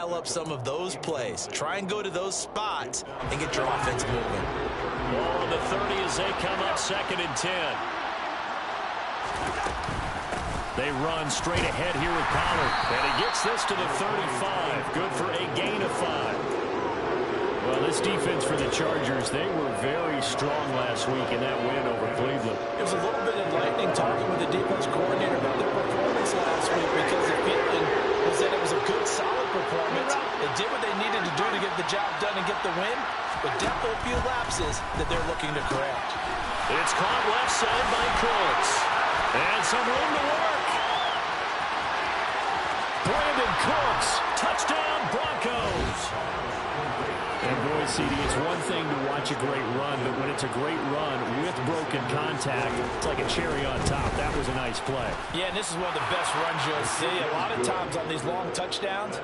dial up some of those plays. Try and go to those spots and get your offense moving. Ball on the 30 as they come up 2nd and 10. They run straight ahead here with Pollard. And he gets this to the 35. Good for a gain of 5. Well, this defense for the Chargers, they were very strong last week in that win over Cleveland. It was a little bit enlightening talking with the defense coordinator about their performance last week because the feeling was that it was a good, solid performance. They did what they needed to do to get the job done and get the win, but definitely a few lapses that they're looking to correct. It's caught left side by Cooks. And some room to work. Brandon Cooks, touchdown Broncos. And boy, CD, it's one thing to watch a great run, but when it's a great run with broken contact, it's like a cherry on top. That was a nice play. Yeah, and this is one of the best runs you'll see. A lot of times on these long touchdowns,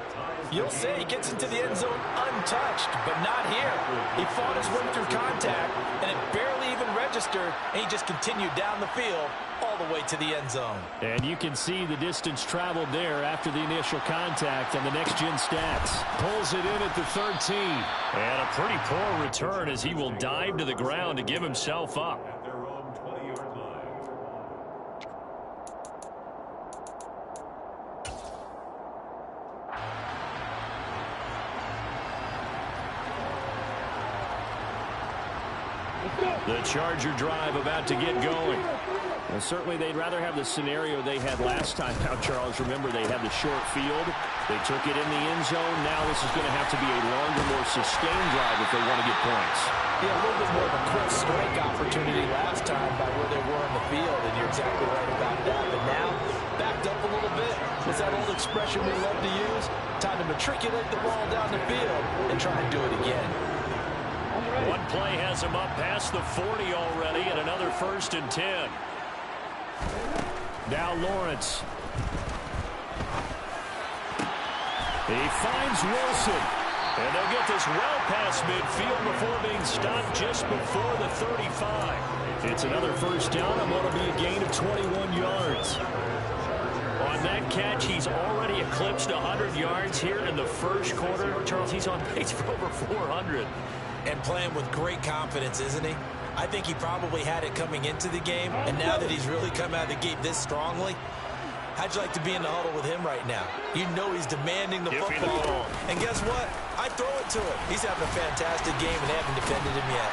you'll see he gets into the end zone untouched, but not here. He fought his way through contact, and it barely even registered, and he just continued down the field all the way to the end zone. And you can see the distance traveled there after the initial contact on the next-gen stats. Pulls it in at the 13. And a pretty poor return as he will dive to the ground to give himself up. The Charger drive about to get going. Well, certainly they'd rather have the scenario they had last time out, Charles. Remember, they had the short field. They took it in the end zone. Now this is going to have to be a longer, more sustained drive if they want to get points. Yeah, a little bit more of a quick strike opportunity last time by where they were on the field, and you're exactly right about that. But now, backed up a little bit. It's that old expression we love to use. Time to matriculate the ball down the field and try and do it again. One play has him up past the 40 already, and another 1st and 10. Now Lawrence. He finds Wilson. And they'll get this well past midfield before being stopped just before the 35. It's another 1st down, and what'll be a gain of 21 yards. On that catch, he's already eclipsed 100 yards here in the 1st quarter. Charles, he's on pace for over 400. And playing with great confidence, isn't he? I think he probably had it coming into the game, and now that he's really come out of the gate this strongly, how'd you like to be in the huddle with him right now? You know he's demanding the football. And guess what? I throw it to him. He's having a fantastic game, and they haven't defended him yet.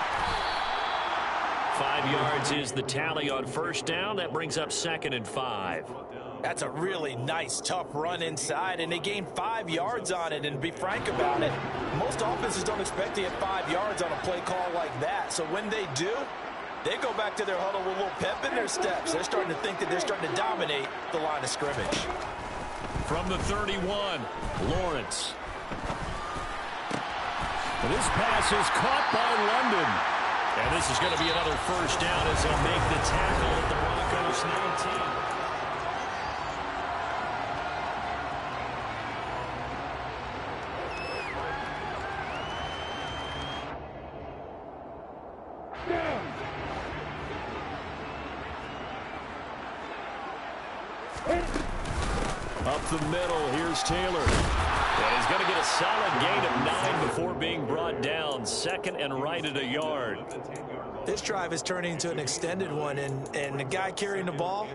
5 yards is the tally on 1st down. That brings up 2nd and 5. That's a really nice, tough run inside, and they gained 5 yards on it. And to be frank about it, most offenses don't expect to get 5 yards on a play call like that. So when they do, they go back to their huddle with a little pep in their steps. They're starting to think that they're starting to dominate the line of scrimmage. From the 31, Lawrence. This pass is caught by London. And this is going to be another 1st down as they'll make the tackle at the Broncos 19. Up the middle, here's Taylor. And he's going to get a solid gain of 9 before being brought down. 2nd and right at a yard. This drive is turning into an extended one, and the guy carrying the ball,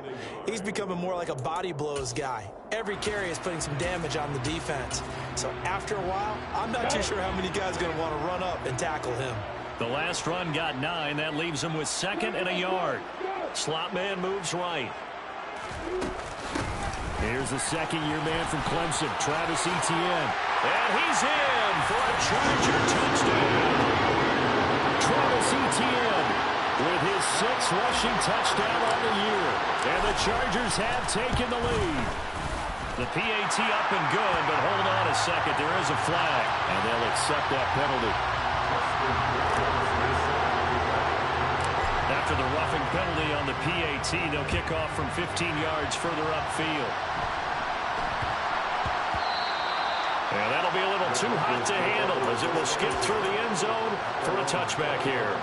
he's becoming more like a body blows guy. Every carry is putting some damage on the defense. So after a while, I'm not too sure how many guys are going to want to run up and tackle him. The last run got 9. That leaves him with 2nd and a yard. Slot man moves right. Here's the 2nd-year man from Clemson, Travis Etienne. And he's in for a Charger touchdown. Travis Etienne with his 6th rushing touchdown on the year. And the Chargers have taken the lead. The PAT up and good, but hold on a second. There is a flag, and they'll accept that penalty. After the roughing penalty on the PAT, they'll kick off from 15 yards further upfield. And that'll be a little too hot to handle as it will skip through the end zone for a touchback here.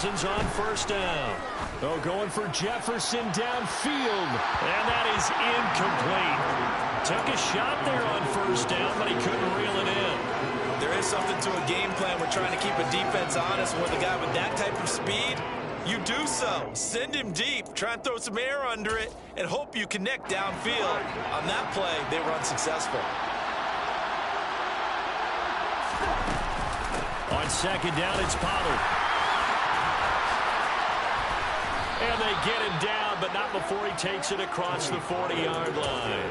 Cousins on first down. Oh, going for Jefferson downfield. And that is incomplete. Took a shot there on first down, but he couldn't reel it in. There is something to a game plan. We're trying to keep a defense honest. With a guy with that type of speed, you do so. Send him deep. Try and throw some air under it and hope you connect downfield. On that play, they were unsuccessful. On second down, it's Pollard. And they get him down, but not before he takes it across the 40-yard line.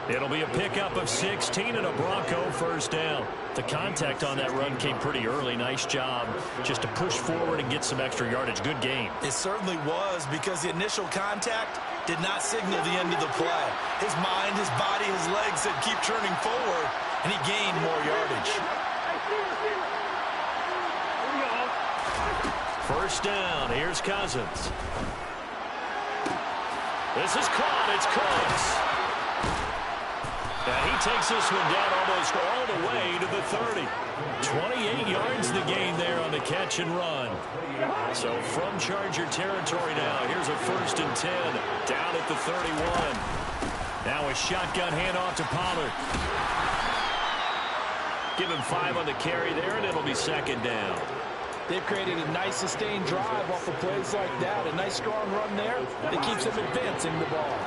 It'll be a pickup of 16 and a Bronco first down. The contact on that run came pretty early. Nice job just to push forward and get some extra yardage. Good game. It certainly was, because the initial contact did not signal the end of the play. His mind, his body, his legs said keep turning forward, and he gained more yardage. First down. Here's Cousins. This is caught. It's close. And he takes this one down almost all the way to the 30. 28 yards the gain there on the catch and run. So from Charger territory now, here's a 1st and 10 down at the 31. Now a shotgun handoff to Pollard. Give him 5 on the carry there, and it'll be second down. They've created a nice sustained drive off of plays like that. A nice strong run there that keeps them advancing the ball.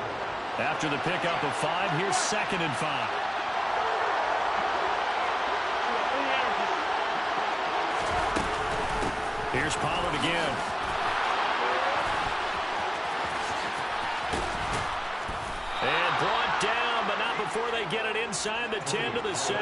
After the pickup of 5, here's 2nd and 5. Here's Pollard again. And brought down, but not before they get it inside the 10 to the 7.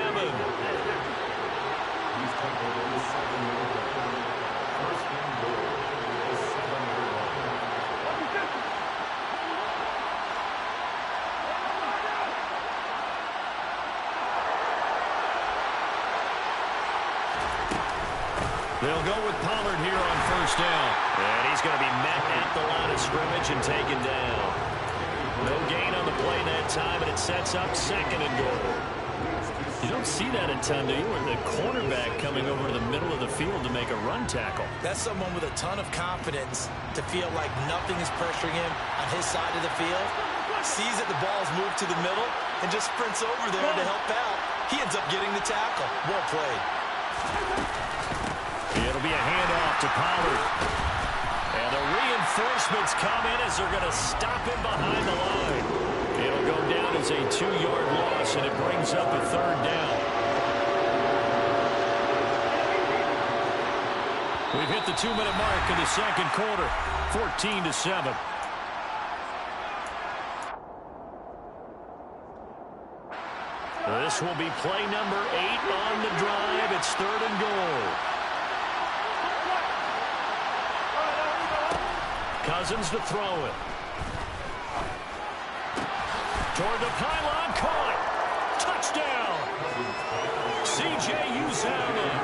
They'll go with Pollard here on first down. And he's going to be met at the line of scrimmage and taken down. No gain on the play that time, and it sets up 2nd and goal. You don't see that a ton, do you? Or the cornerback coming over to the middle of the field to make a run tackle. That's someone with a ton of confidence to feel like nothing is pressuring him on his side of the field. Sees that the ball's moved to the middle and just sprints over there to help out. He ends up getting the tackle. Well played. It'll be a handoff to Pollard. And the reinforcements come in as they're going to stop him behind the line. It'll go down as a 2-yard loss, and it brings up a 3rd down. We've hit the 2-minute mark in the 2nd quarter, 14-7. This will be play number 8 on the drive. It's 3rd and goal. Cousins to throw it. Toward the pylon, caught. Touchdown. C.J. Uzomah.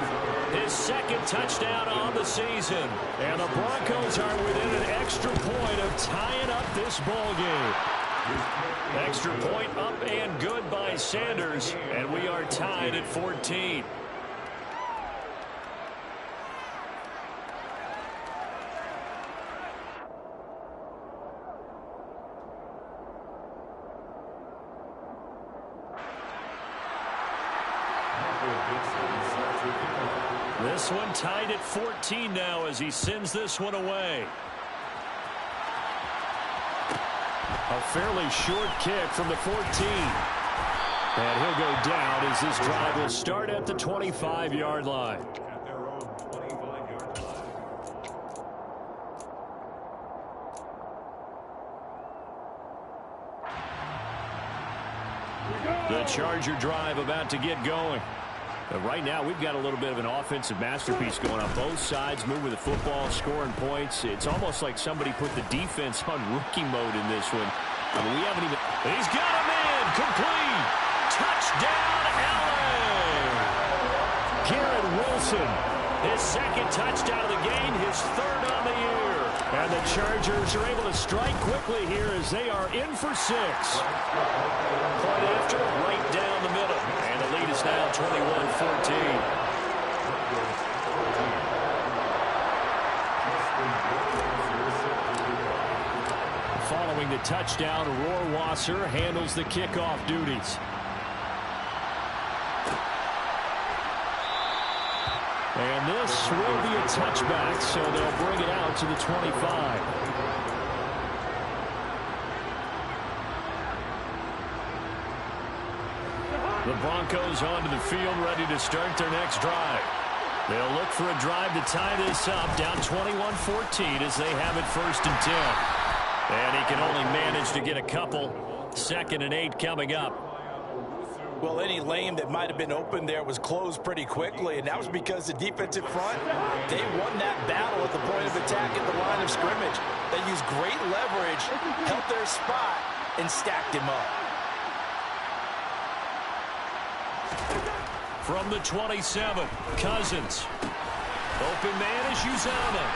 His 2nd touchdown on the season. And the Broncos are within an extra point of tying up this ball game. Extra point up and good by Sanders. And we are tied at 14. This one tied at 14 now as he sends this one away. A fairly short kick from the 14. And he'll go down as this drive will start at the 25-yard line. The Charger drive about to get going. But right now, we've got a little bit of an offensive masterpiece going on. Both sides moving the football, scoring points. It's almost like somebody put the defense on rookie mode in this one. I mean, we haven't even... He's got him in! Complete! Touchdown, LA! Garrett Wilson, his 2nd touchdown of the game, his 3rd on the year. And the Chargers are able to strike quickly here as they are in for 6. Point after, right down the middle. And the lead is now 21-14. Following the touchdown, Rohrwasser handles the kickoff duties. And this will be a touchback, so they'll bring it out to the 25. The Broncos onto the field, ready to start their next drive. They'll look for a drive to tie this up, down 21-14 as they have it 1st and 10. And he can only manage to get a couple. 2nd and 8 coming up. Well, any lane that might have been open there was closed pretty quickly, and that was because the defensive front, they won that battle at the point of attack at the line of scrimmage. They used great leverage, held their spot, and stacked him up. From the 27, Cousins. Open man is Uzomah.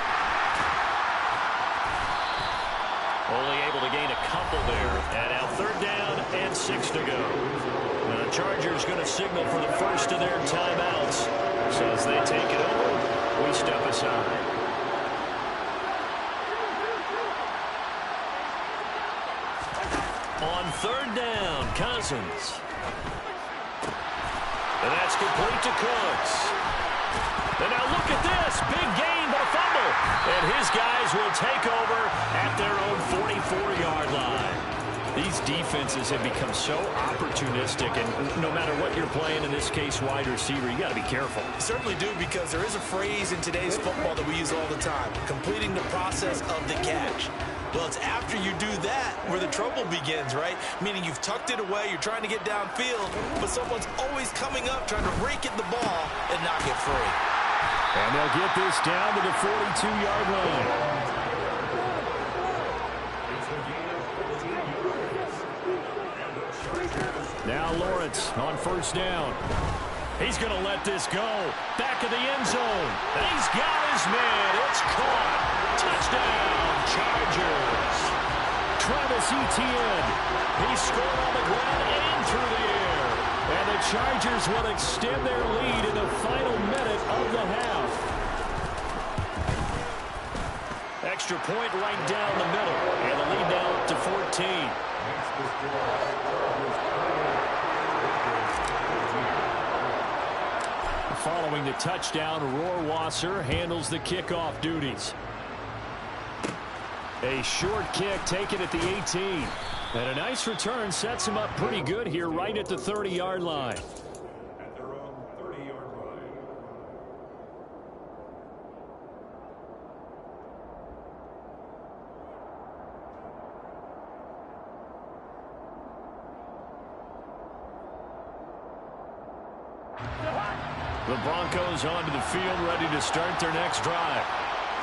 Only able to gain a couple there. And now 3rd down and 6 to go. Now the Chargers going to signal for the first of their timeouts. So as they take it over, we step aside. On 3rd down, Cousins. And that's complete to Cooks. And now look at this. Big gain, but a fumble. And his guys will take over at their own 44-yard line. These defenses have become so opportunistic, and no matter what you're playing, in this case wide receiver, you got to be careful. You certainly do, because there is a phrase in today's football that we use all the time, completing the process of the catch. Well, it's after you do that where the trouble begins, right? Meaning you've tucked it away, you're trying to get downfield, but someone's always coming up trying to rake at the ball and knock it free. And they'll get this down to the 42-yard line. Now Lawrence on 1st down. He's going to let this go. Back of the end zone. He's got his man. It's caught. Touchdown, Chargers. Travis Etienne. He scored on the ground and through the air. And the Chargers will extend their lead in the final minute of the half. Extra point right down the middle. And the lead now up to 14. Following the touchdown, Rohrwasser handles the kickoff duties. A short kick taken at the 18. And a nice return sets him up pretty good here right at the 30-yard line. At their own 30-yard line. The Broncos onto the field, ready to start their next drive.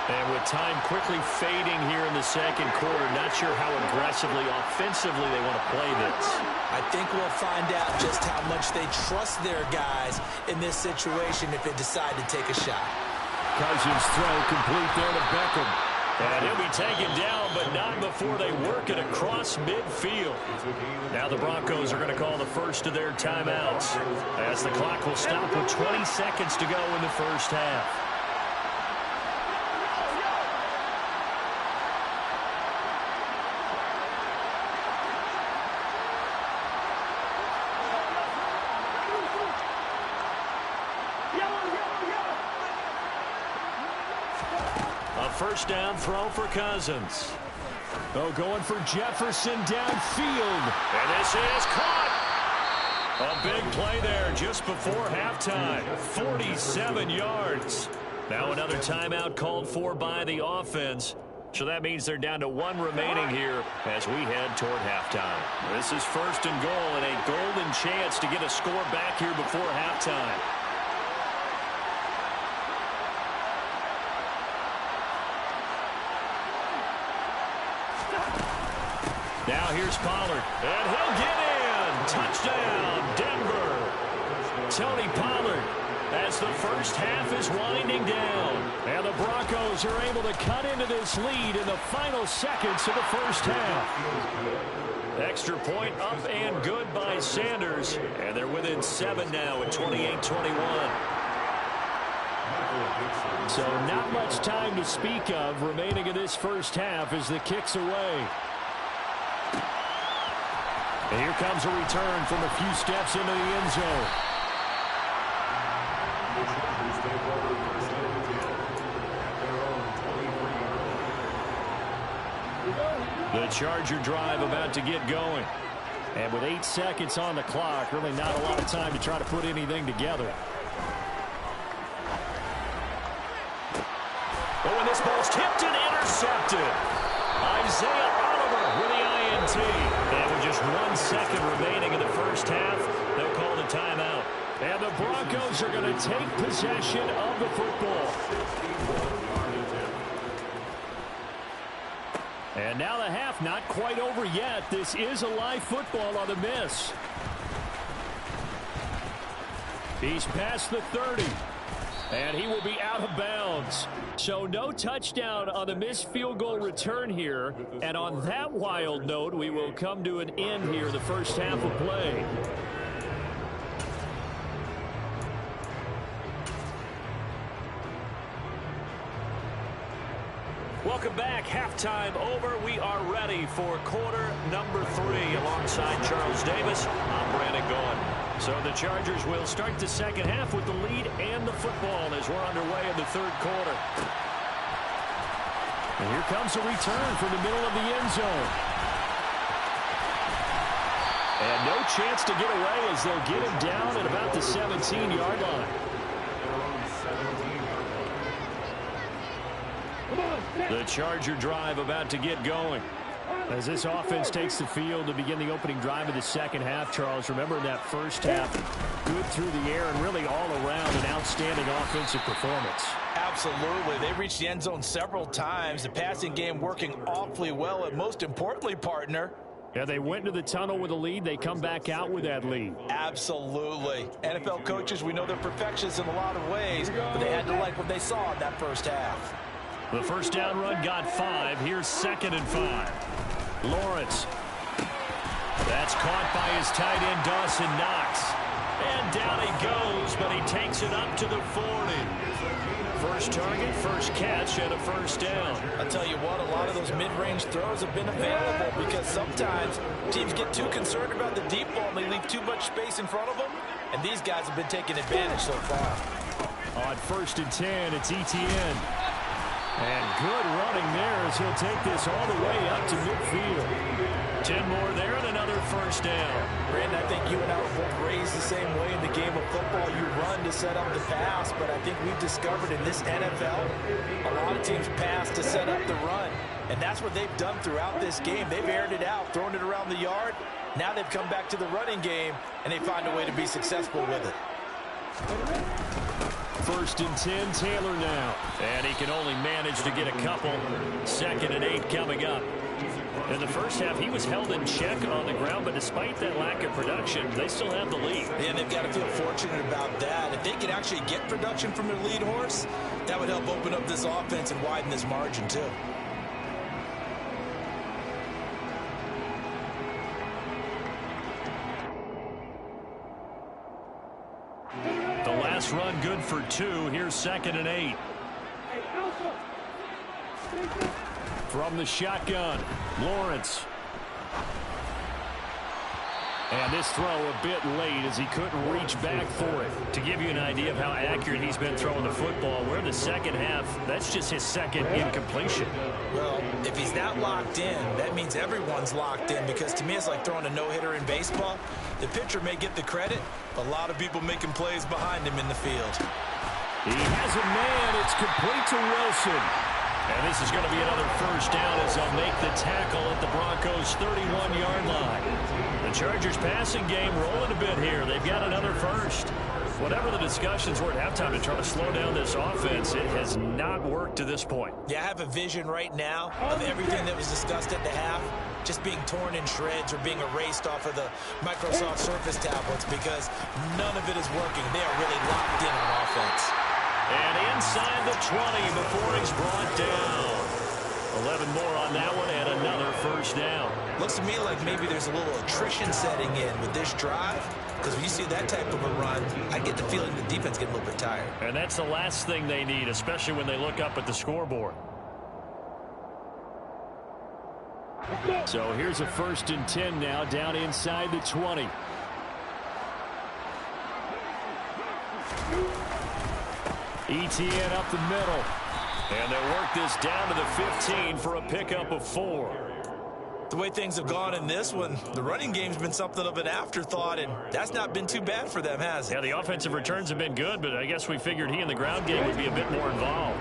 And with time quickly fading here in the 2nd quarter, not sure how aggressively, offensively they want to play this. I think we'll find out just how much they trust their guys in this situation if they decide to take a shot. Cousins throw complete there to Beckham. And he'll be taken down, but not before they work it across midfield. Now the Broncos are going to call the first of their timeouts, as the clock will stop with 20 seconds to go in the 1st half. First down throw for Cousins. Oh, going for Jefferson downfield. And this is caught. A big play there just before halftime. 47 yards. Now another timeout called for by the offense. So that means they're down to 1 remaining here as we head toward halftime. This is 1st and goal and a golden chance to get a score back here before halftime. Now here's Pollard, and he'll get in. Touchdown, Denver. Tony Pollard, as the first half is winding down. And the Broncos are able to cut into this lead in the final seconds of the first half. Extra point up and good by Sanders. And they're within 7 now at 28-21. So not much time to speak of remaining in this first half as the kick's away. And here comes a return from a few steps into the end zone. The Charger drive about to get going. And with 8 seconds on the clock, really not a lot of time to try to put anything together. Oh, and this ball's tipped and intercepted. Isaiah Oliver with the INT. And with just 1 second remaining in the first half, they'll call the timeout. And the Broncos are going to take possession of the football. And now the half not quite over yet. This is a live football on the miss. He's past the 30. And he will be out of bounds. So no touchdown on the missed field goal return here. And on that wild note, we will come to an end here, the first half of play. Welcome back. Halftime over. We are ready for quarter number 3 alongside Charles Davis. I'm Brandon Gaudin. So the Chargers will start the second half with the lead and the football as we're underway in the third quarter. And here comes a return from the middle of the end zone. And no chance to get away as they'll get him down at about the 17-yard line. The Charger drive about to get going. As this offense takes the field to begin the opening drive of the second half, Charles, remember in that first half, good through the air and really all around an outstanding offensive performance. Absolutely. They reached the end zone several times. The passing game working awfully well, and most importantly, partner, yeah, they went into the tunnel with a lead. They come back out with that lead. Absolutely. NFL coaches, we know they're perfectionists in a lot of ways, but they had to like what they saw in that first half. The first down run got 5. Here's 2nd and 5. Lawrence. That's caught by his tight end, Dawson Knox. And down he goes, but he takes it up to the 40. First target, first catch, and a first down. I'll tell you what, a lot of those mid-range throws have been available because sometimes teams get too concerned about the deep ball and they leave too much space in front of them, and these guys have been taking advantage so far. On 1st and 10, it's Etienne. And good running there as he'll take this all the way up to midfield. 10 more there and another first down. Brandon, I think you and I were both raised the same way in the game of football. You run to set up the pass, but I think we've discovered in this NFL, a lot of teams pass to set up the run. And that's what they've done throughout this game. They've aired it out, thrown it around the yard. Now they've come back to the running game, and they find a way to be successful with it. 1st and 10, Taylor now. And he can only manage to get a couple. 2nd and 8 coming up. In the first half, he was held in check on the ground, but despite that lack of production, they still have the lead. And they've got to feel fortunate about that. If they could actually get production from their lead horse, that would help open up this offense and widen this margin too. Run good for 2. Here's 2nd and 8. From the shotgun, Lawrence. And this throw a bit late as he couldn't reach back for it. To give you an idea of how accurate he's been throwing the football, we're in the second half. That's just his 2nd incompletion. Well, if he's not locked in, that means everyone's locked in, because to me it's like throwing a no-hitter in baseball. The pitcher may get the credit, but a lot of people making plays behind him in the field. He has a man. It's complete to Wilson. And this is going to be another first down as they'll make the tackle at the Broncos' 31-yard line. The Chargers passing game rolling a bit here. They've got another first. Whatever the discussions were at halftime to try to slow down this offense, it has not worked to this point. Yeah, I have a vision right now of everything that was discussed at the half just being torn in shreds or being erased off of the Microsoft Surface tablets, because none of it is working. They are really locked in on offense. And inside the 20 before he's brought down. 11 more on that one and another first down. Looks to me like maybe there's a little attrition setting in with this drive, because when you see that type of a run, I get the feeling the defense getting a little bit tired. And that's the last thing they need, especially when they look up at the scoreboard. So here's a 1st and 10 now, down inside the 20. ETN up the middle. And they work this down to the 15 for a pickup of 4. The way things have gone in this one, the running game's been something of an afterthought, and that's not been too bad for them, has it? Yeah, the offensive returns have been good, but I guess we figured he in the ground game would be a bit more involved.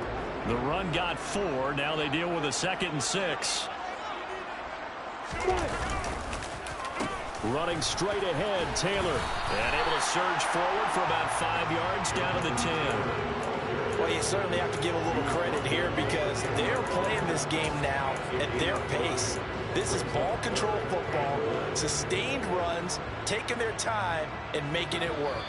The run got 4. Now they deal with a 2nd and 6. Running straight ahead, Taylor. And able to surge forward for about 5 yards down to the 10. Well, you certainly have to give a little credit here because they're playing this game now at their pace. This is ball control football, sustained runs, taking their time and making it work.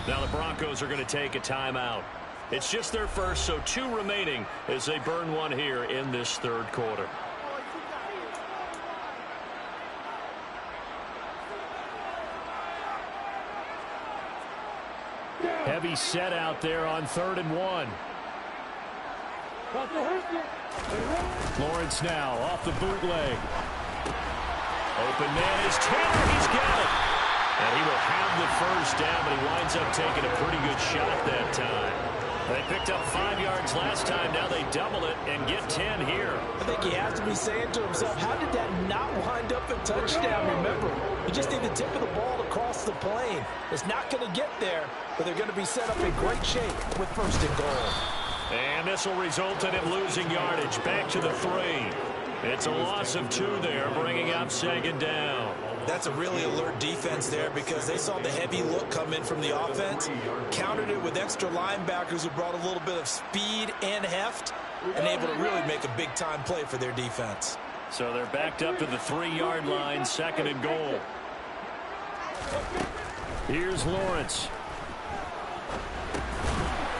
Now the Broncos are going to take a timeout. It's just their first, so 2 remaining as they burn one here in this 3rd quarter. Heavy set out there on 3rd and 1. Lawrence now off the bootleg. Open man is Taylor. He's got it. And he will have the first down, but he winds up taking a pretty good shot that time. They picked up 5 yards last time. Now they double it and get 10 here. I think he has to be saying to himself, how did that not wind up a touchdown? Remember, you just need the tip of the ball across the plane. It's not going to get there, but they're going to be set up in great shape with 1st and goal. And this will result in him losing yardage. Back to the 3. It's a loss of 2 there, bringing up 2nd down. That's a really alert defense there because they saw the heavy look come in from the offense, countered it with extra linebackers who brought a little bit of speed and heft, and able to really make a big-time play for their defense. So they're backed up to the 3-yard line, 2nd and goal. Here's Lawrence.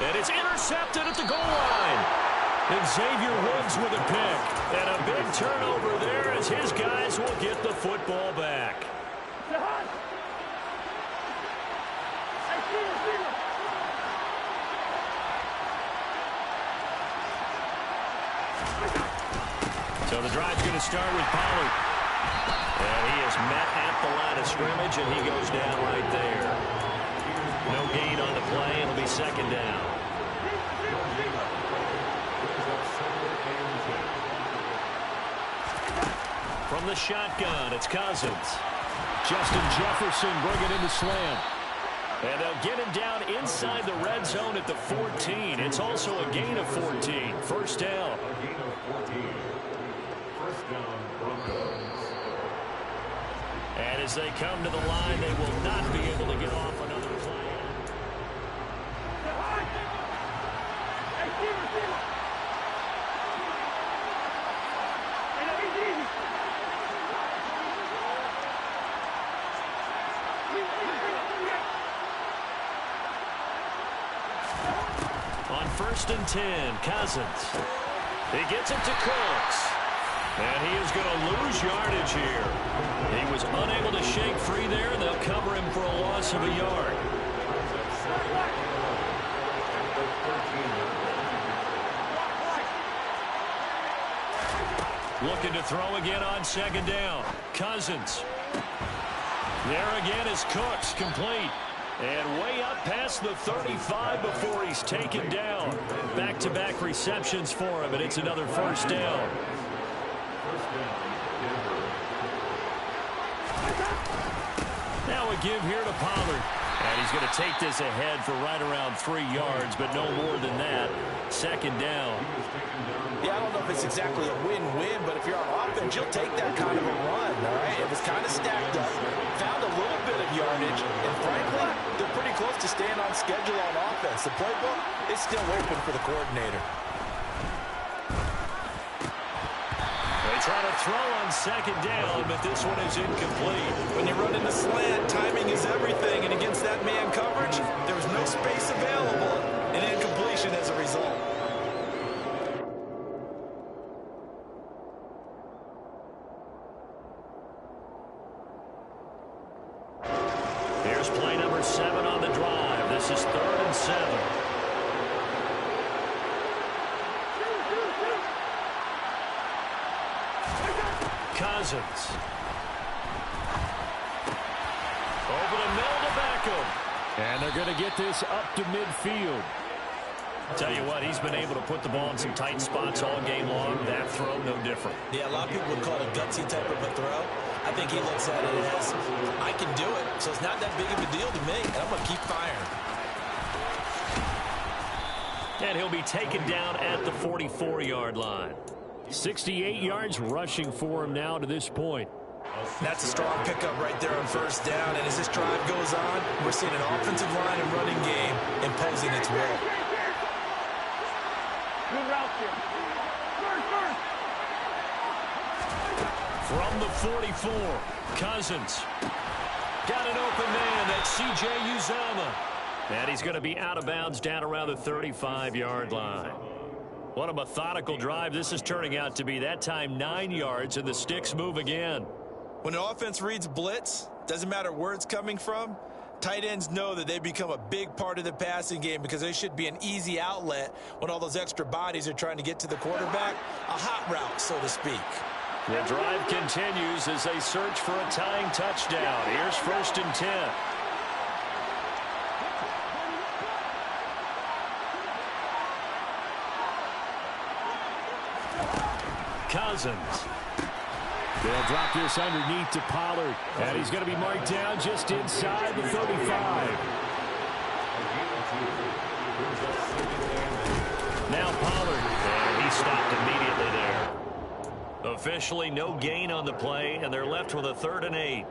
And it's intercepted at the goal line. And Xavier Woods with a pick. And a big turnover there as his guys will get the football back. So the drive's going to start with Pollard. And he is met at the line of scrimmage, and he goes down right there. No gain on the play. It'll be 2nd down. From the shotgun, it's Cousins. Justin Jefferson bringing in the slant. And they'll get him down inside the red zone at the 14. It's also a gain of 14. 1st down. And as they come to the line, they will not be able to get off another play. On 1st and 10, Cousins. He gets it to Cooks. And he is going to lose yardage here. He was unable to shake free there, and they'll cover him for a loss of a yard. Looking to throw again on 2nd down. Cousins. There again is Cooks, complete. And way up past the 35 before he's taken down. Back-to-back receptions for him, and it's another 1st down. Now a give here to Pollard. And he's going to take this ahead for right around 3 yards, but no more than that. 2nd down. Yeah, I don't know if it's exactly a win-win, but if you're on offense, you'll take that kind of a run, all right? It was kind of stacked up, found a little bit of yardage, and frankly, they're pretty close to staying on schedule on offense. The playbook is still open for the coordinator. They try to throw on 2nd down, but this one is incomplete. When you run in the slant, timing is everything, and against that man coverage, there was no space available, and incompletion as a result. Here's play number 7 on the drive. This is 3rd and 7. Cousins. Over the middle to Beckham. And they're going to get this up to midfield. Tell you what, he's been able to put the ball in some tight spots all game long. That throw, no different. Yeah, a lot of people would call it a gutsy type of a throw. I think he looks at it as, I can do it, so it's not that big of a deal to me, and I'm going to keep firing. And he'll be taken down at the 44-yard line. 68 yards rushing for him now to this point. That's a strong pickup right there on 1st down, and as this drive goes on, we're seeing an offensive line and running game imposing its will. Good route here. First. From the 44, Cousins. Got an open man. That's C.J. Uzomah. And he's going to be out of bounds down around the 35-yard line. What a methodical drive this is turning out to be. That time 9 yards, and the sticks move again. When the offense reads blitz, doesn't matter where it's coming from, tight ends know that they become a big part of the passing game because they should be an easy outlet when all those extra bodies are trying to get to the quarterback. A hot route, so to speak. The drive continues as they search for a tying touchdown. Here's 1st and 10. Cousins. They'll drop this underneath to Pollard. And he's going to be marked down just inside the 35. Now Pollard. And he stopped immediately there. Officially no gain on the play, and they're left with a 3rd and 8.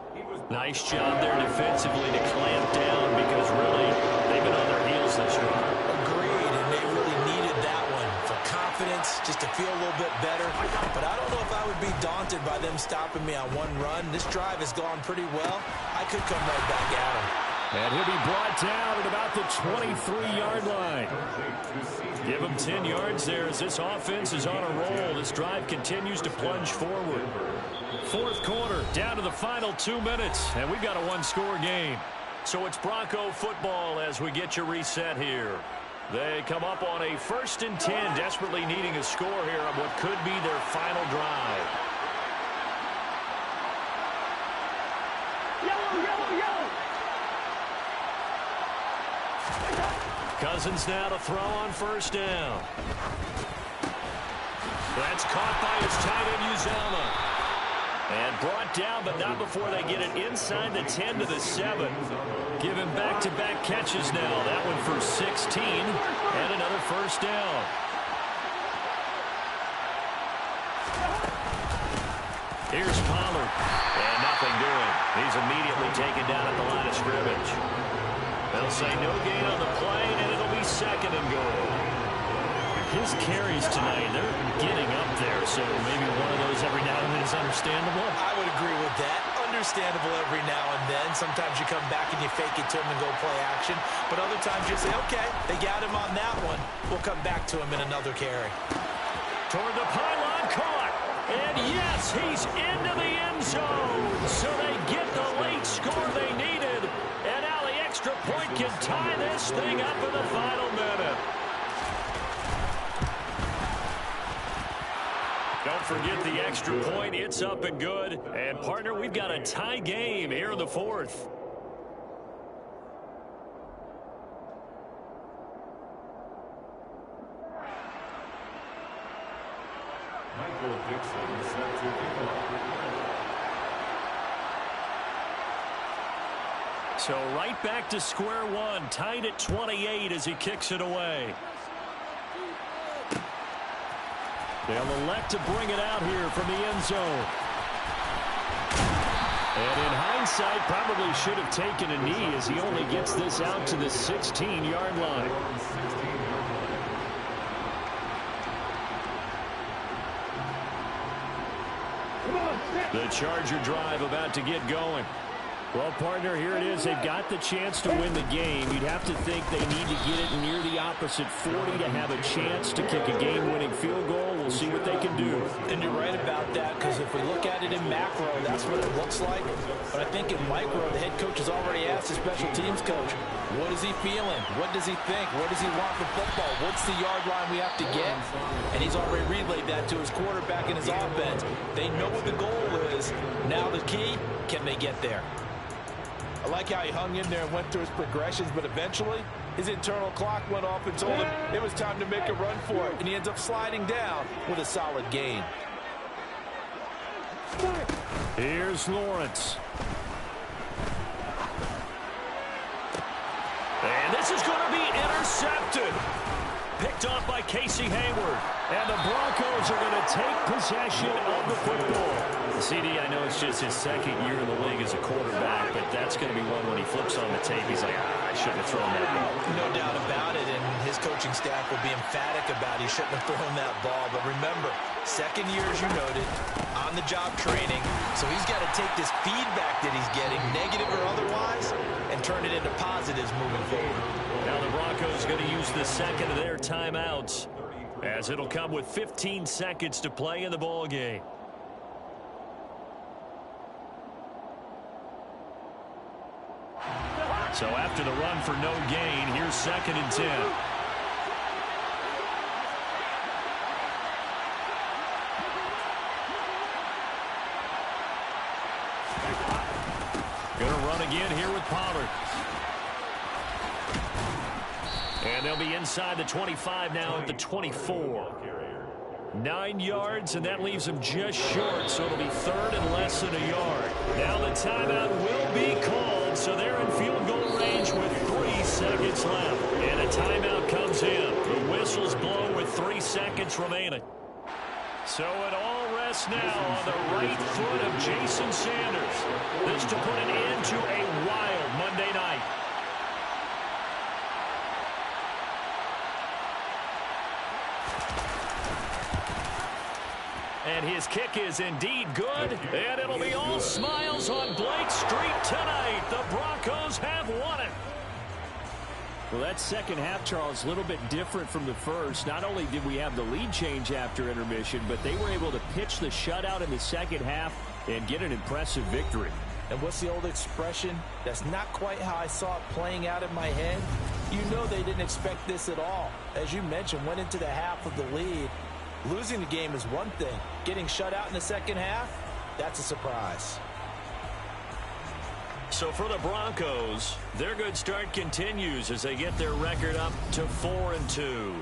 Nice job there defensively to clamp down because really they've been on their heels this drive. Agreed, and they really needed that one for confidence, just to feel a little bit better. But I don't know if I would be daunted by them stopping me on one run. This drive has gone pretty well. I could come right back at him. And he'll be brought down at about the 23-yard line. Give him 10 yards there as this offense is on a roll. This drive continues to plunge forward. 4th quarter, down to the final 2 minutes, and we've got a one-score game. So it's Bronco football as we get you reset here. They come up on a 1st and 10, desperately needing a score here on what could be their final drive. Yellow. Cousins now to throw on 1st down. That's caught by his tight end, Uzomah. And brought down, but not before they get it inside the 10 to the 7. Give him back-to-back catches now. That one for 16 and another 1st down. Here's Pollard. And nothing doing. He's immediately taken down at the line of scrimmage. They'll say no gain on the play, and it'll be 2nd and goal. His carries tonight, they're getting up there, so maybe one of those every now and then is understandable. I would agree with that. Understandable every now and then. Sometimes you come back and you fake it to him and go play action. But other times you say, okay, they got him on that one. We'll come back to him in another carry. Toward the pylon, caught. And yes, he's into the end zone. So they get the late score they needed. And now the extra point can tie this thing up in the final minute. Don't forget the extra point. It's up and good. And, partner, we've got a tie game here in the 4th. Michael Dixon is set to kick off. So right back to square one. Tied at 28 as he kicks it away. They'll elect to bring it out here from the end zone. And in hindsight, probably should have taken a knee as he only gets this out to the 16-yard line. The Charger drive about to get going. Well, partner, here it is. They've got the chance to win the game. You'd have to think they need to get it near the opposite 40 to have a chance to kick a game-winning field goal. We'll see what they can do. And you're right about that, because if we look at it in macro, that's what it looks like. But I think in micro, the head coach has already asked a special teams coach. What is he feeling? What does he think? What does he want from football? What's the yard line we have to get? And he's already relayed that to his quarterback and his offense. They know what the goal is. Now the key, can they get there? I like how he hung in there and went through his progressions, but eventually his internal clock went off and told him it was time to make a run for it, and he ends up sliding down with a solid gain. Here's Lawrence. And this is going to be intercepted. Picked off by Casey Hayward. And the Broncos are going to take possession of the football. CD, I know it's just his second year in the league as a quarterback, but that's going to be one when he flips on the tape. He's like, I shouldn't have thrown that ball. No doubt about it, and his coaching staff will be emphatic about he shouldn't have thrown that ball. But remember, second year, as you noted, on-the-job training, so he's got to take this feedback that he's getting, negative or otherwise, and turn it into positives moving forward. Now the Broncos are going to use the second of their timeouts, as it'll come with 15 seconds to play in the ball game. So after the run for no gain, here's 2nd and 10. Going to run again here with Pollard. And they'll be inside the 25 now at the 24. 9 yards, and that leaves them just short, so it'll be 3rd and less than a yard. Now the timeout will be called, so they're in field goal range with 3 seconds left. And a timeout comes in. The whistle's blown with 3 seconds remaining. So it all rests now on the right foot of Jason Sanders. This to put an end to a wild Monday night. And his kick is indeed good, and it'll be all smiles on Blake Street tonight. The Broncos have won it. Well, that second half, Charles, a little bit different from the first. Not only did we have the lead change after intermission, but they were able to pitch the shutout in the second half and get an impressive victory. And what's the old expression? That's not quite how I saw it playing out in my head. You know they didn't expect this at all. As you mentioned, went into the half of the lead. Losing the game is one thing. Getting shut out in the second half, that's a surprise. So for the Broncos, their good start continues as they get their record up to 4-2.